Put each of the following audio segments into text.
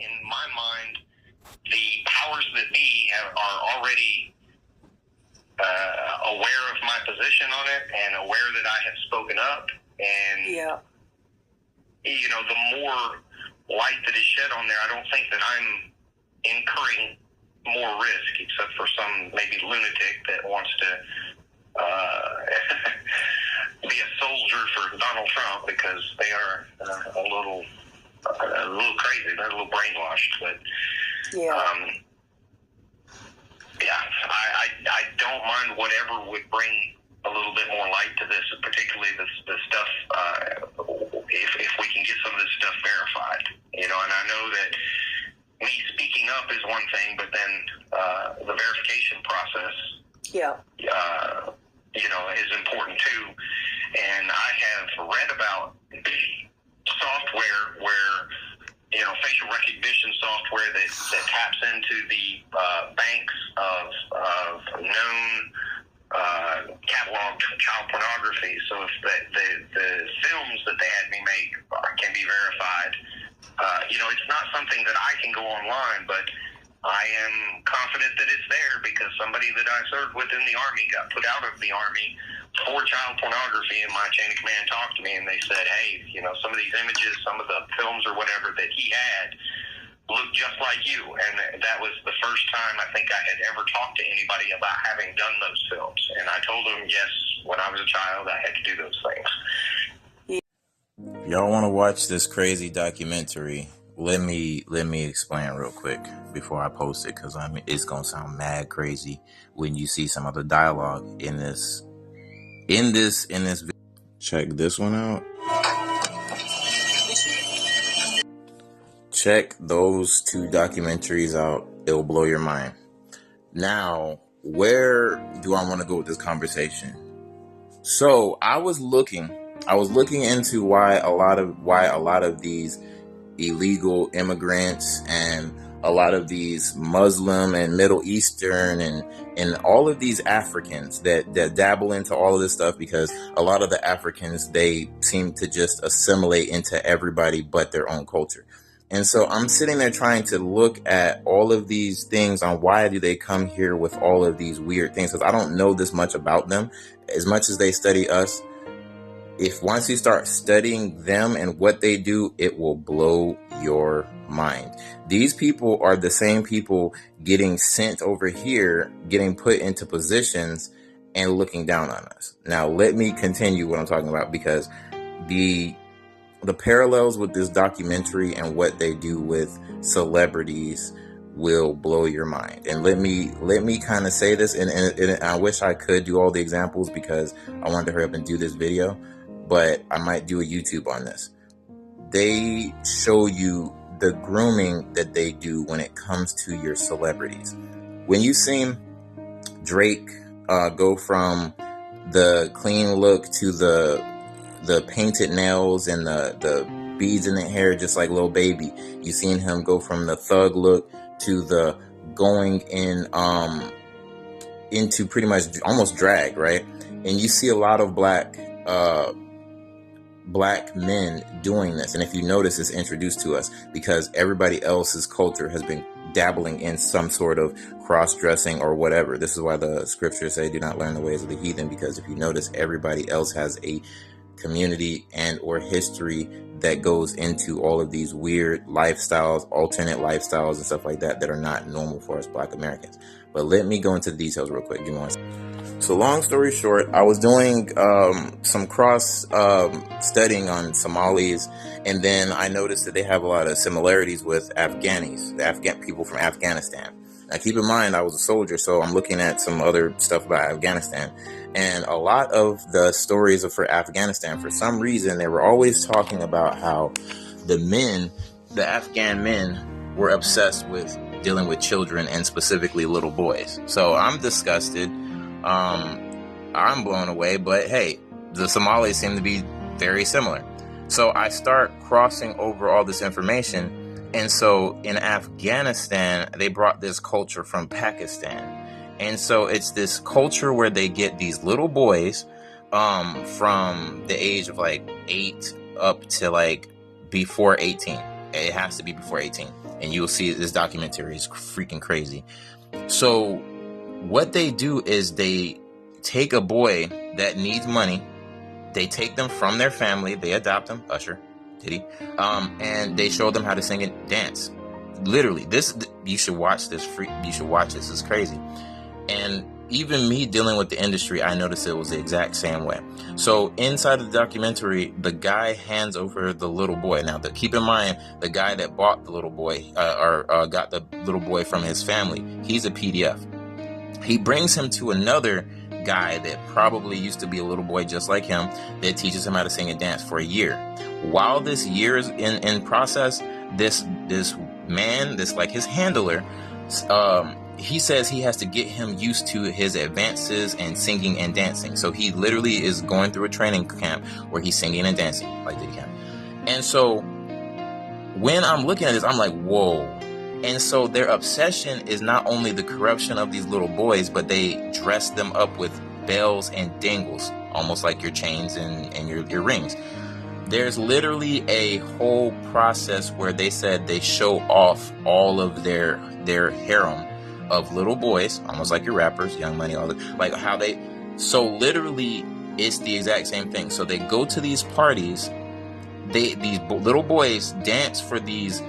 in my mind, the powers that be are already aware of my position on it and aware that I have spoken up. And, the more light that is shed on there, I don't think that I'm incurring more risk, except for some maybe lunatic that wants to be a soldier for Donald Trump, because they are a little crazy. They're a little brainwashed. But I don't mind whatever would bring a little bit more light to this, particularly the stuff. If we can get some of this stuff verified, and I know that me speaking up is one thing, but then the verification process, is important too. And I have read about software where, facial recognition software that taps into the banks of known cataloged child pornography. So if the films that they had me make can be verified, it's not something that I can go online, but I am confident that it's there because somebody that I served with in the Army got put out of the Army for child pornography, and my chain of command talked to me and they said, hey, some of these images, some of the films or whatever that he had looked just like you. And that was the first time I think I had ever talked to anybody about having done those films. And I told them, yes, when I was a child, I had to do those things. Y'all want to watch this crazy documentary? Let me explain real quick before I post it, because it's gonna sound mad crazy when you see some of the dialogue in this video. Check this one out. Check those two documentaries out. It'll blow your mind. Now, where do I want to go with this conversation? So I was looking into why a lot of these illegal immigrants and a lot of these Muslim and Middle Eastern and all of these Africans that dabble into all of this stuff, because a lot of the Africans, they seem to just assimilate into everybody but their own culture. And so I'm sitting there trying to look at all of these things on why do they come here with all of these weird things, because I don't know this much about them as much as they study us. If once you start studying them and what they do, it will blow your mind. These people are the same people getting sent over here, getting put into positions and looking down on us. Now, let me continue what I'm talking about, because the parallels with this documentary and what they do with celebrities will blow your mind. And let me kind of say this, and I wish I could do all the examples because I wanted to hurry up and do this video, but I might do a YouTube on this. They show you the grooming that they do when it comes to your celebrities. When you seen Drake go from the clean look to the painted nails and the beads in the hair, just like Lil Baby, you seen him go from the thug look to the going into pretty much almost drag, right? And you see a lot of black men doing this. And if you notice, it's introduced to us because everybody else's culture has been dabbling in some sort of cross-dressing or whatever. This is why the scriptures say, do not learn the ways of the heathen, because if you notice, everybody else has a community and or history that goes into all of these weird lifestyles, alternate lifestyles and stuff like that are not normal for us Black Americans. But let me go into the details real quick. Give me one second. So long story short, I was doing some cross studying on Somalis, and then I noticed that they have a lot of similarities with Afghanis, the Afghan people from Afghanistan. Now keep in mind, I was a soldier, so I'm looking at some other stuff about Afghanistan. And a lot of the stories for Afghanistan, for some reason, they were always talking about how the Afghan men were obsessed with dealing with children and specifically little boys. So I'm disgusted. I'm blown away, but hey, the Somalis seem to be very similar. So I start crossing over all this information. And so in Afghanistan, they brought this culture from Pakistan. And so it's this culture where they get these little boys from the age of like 8 up to like before 18. It has to be before 18. And you'll see this documentary is freaking crazy. So what they do is they take a boy that needs money. They take them from their family. They adopt them. Usher, Diddy. And they show them how to sing and dance. Literally, you should watch this. You should watch this. It's crazy. And even me dealing with the industry, I noticed it was the exact same way. So inside of the documentary, the guy hands over the little boy. Now, keep in mind, the guy that bought the little boy or got the little boy from his family, he's a PDF. He brings him to another guy that probably used to be a little boy just like him that teaches him how to sing and dance for a year. While this year is in process, this man, this like his handler, he says he has to get him used to his advances and singing and dancing. So he literally is going through a training camp where he's singing and dancing like Diddy can. And so when I'm looking at this, I'm like, whoa. And so their obsession is not only the corruption of these little boys, but they dress them up with bells and dangles, almost like your chains and your rings. There's literally a whole process where they said they show off all of their harem of little boys, almost like your rappers, Young Money, all that, like how they. So literally, it's the exact same thing. So they go to these parties. These little boys dance for these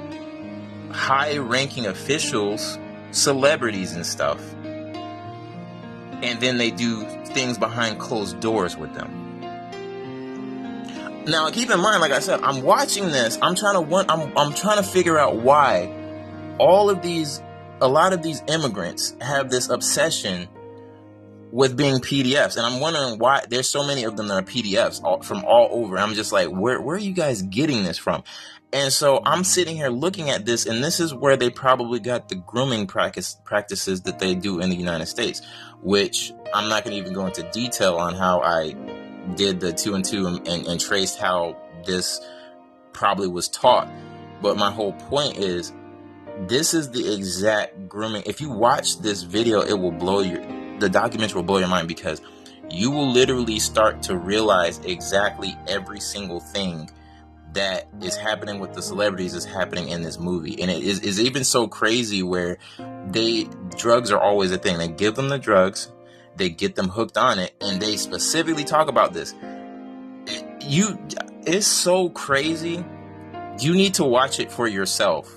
high-ranking officials, celebrities, and stuff, and then they do things behind closed doors with them. Now, keep in mind, like I said, I'm watching this. I'm trying to figure out why a lot of these immigrants have this obsession with being PDFs, and I'm wondering why there's so many of them that are PDFs from all over. I'm just like, where are you guys getting this from? And so I'm sitting here looking at this, and this is where they probably got the grooming practices that they do in the United States, which I'm not going to even go into detail on how I did the 2 and 2 and traced how this probably was taught. But my whole point is, this is the exact grooming. If you watch this video, the documentary will blow your mind, because you will literally start to realize exactly every single thing that is happening with the celebrities is happening in this movie. And it is even so crazy where drugs are always a thing. They give them the drugs, they get them hooked on it, and they specifically talk about this. It's so crazy. You need to watch it for yourself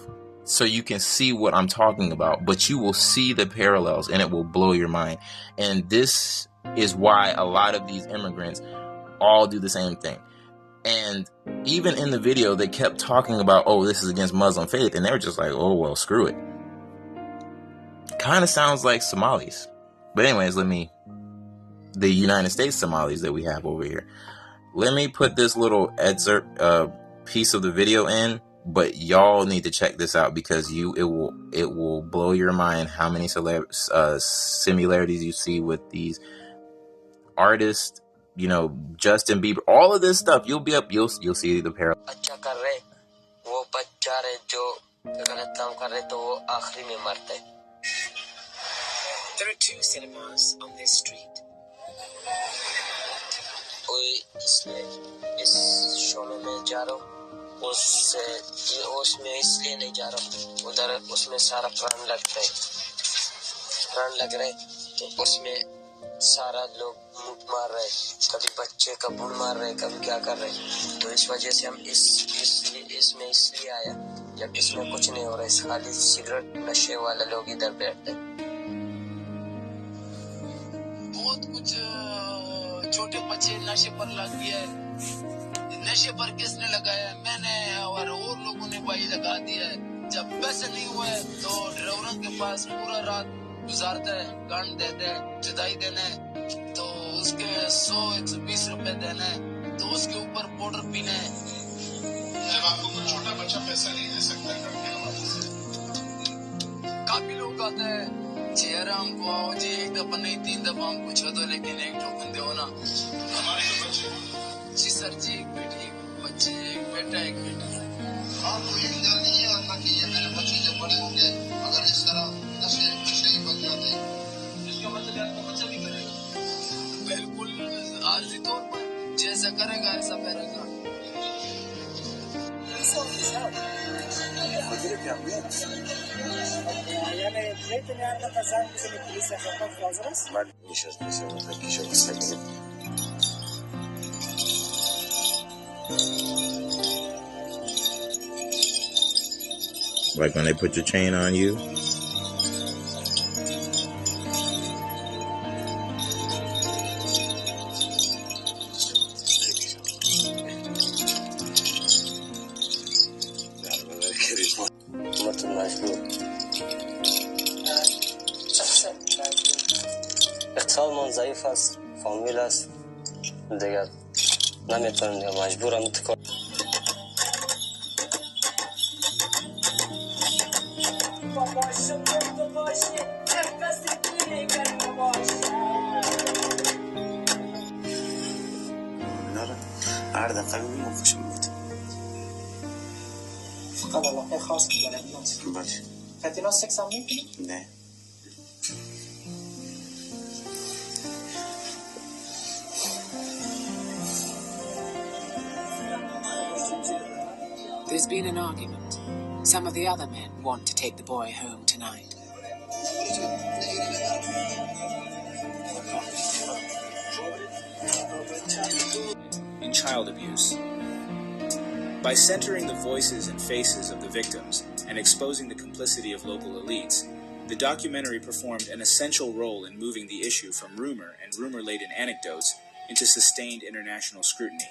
so you can see what I'm talking about, but you will see the parallels and it will blow your mind. And this is why a lot of these immigrants all do the same thing. And even in the video, they kept talking about, oh, this is against Muslim faith. And they were just like, oh, well, screw it. Kind of sounds like Somalis. But anyways, the United States Somalis that we have over here. Let me put this little excerpt piece of the video in, but y'all need to check this out, because it will blow your mind how many similarities you see with these artists. You know, Justin Bieber, all of this stuff. You'll see the parallel. There are 2 cinemas on this street. इस show में मैं जा रहा हूँ, उसमें इसलिए नहीं जा रहा हूँ, उधर उसमें सारा प्राण लग रहे, तो उसमें सारा लोग मुंह मार रहे, कभी बच्चे का बुन मार रहे, कभी क्या कर रहे, तो इस वजह से हम इसमें इसलिए आया, जब इसमें कुछ नहीं हो रहा है, खाली सिगरेट नशे वाले लोग इधर बैठते। बहुत कुछ छोटे बच्चे नशे पर लग गया है। नशे पर किसने लगाया? मैंने और लोगों ने भाई लगा दिया है। जब पैसे नहीं हुए तो ड्राइवरों के पास पूरा रात गुजारते हैं, गांड देते हैं, जुदाई देने, तो उसके 100-120 रुपए देने, तो उसके ऊपर पाउडर पीने। जब आपको कोई छोटा बच्चा पैसा नहीं दे सकता, काफी लोग आते हैं, चेहरा हमको आओ जी, 1 दफा नहीं 3 दफा हमको छो दो, लेकिन 1 टोकन दो ना। हमारे बच्चे जी सर जी, एक बेटी, बच्चे, एक बेटा, एक बेटी। आपको ये डर नहीं है कि ये मेरे बच्चे जब बड़े होंगे अगर इस तरह नशे ही बन जाते, इसका मतलब आपका बच्चा भी करेगा? बिल्कुल, आर्जी तौर पर जैसा करेगा ऐसा करेगा। yapmıyor musun? Yani ne nerede kazan bizim polise kapak fazlas? Ben niş olmasın, ben niş olmasın. Like when they put your chain on you. Mutlu mecbur. اقتصاد ضعیف است، فامیل است دیگر نمیتونم دیگه مجبورم کار. نرى هر دقیقه میمون خوشم میاد. فقط علاقه خاص دارم ناس. باشه. فتینا سکس هم میکنی؟ نه. There's been an argument. Some of the other men want to take the boy home tonight. In child abuse. By centering the voices and faces of the victims and exposing the complicity of local elites, the documentary performed an essential role in moving the issue from rumor and rumor-laden anecdotes into sustained international scrutiny.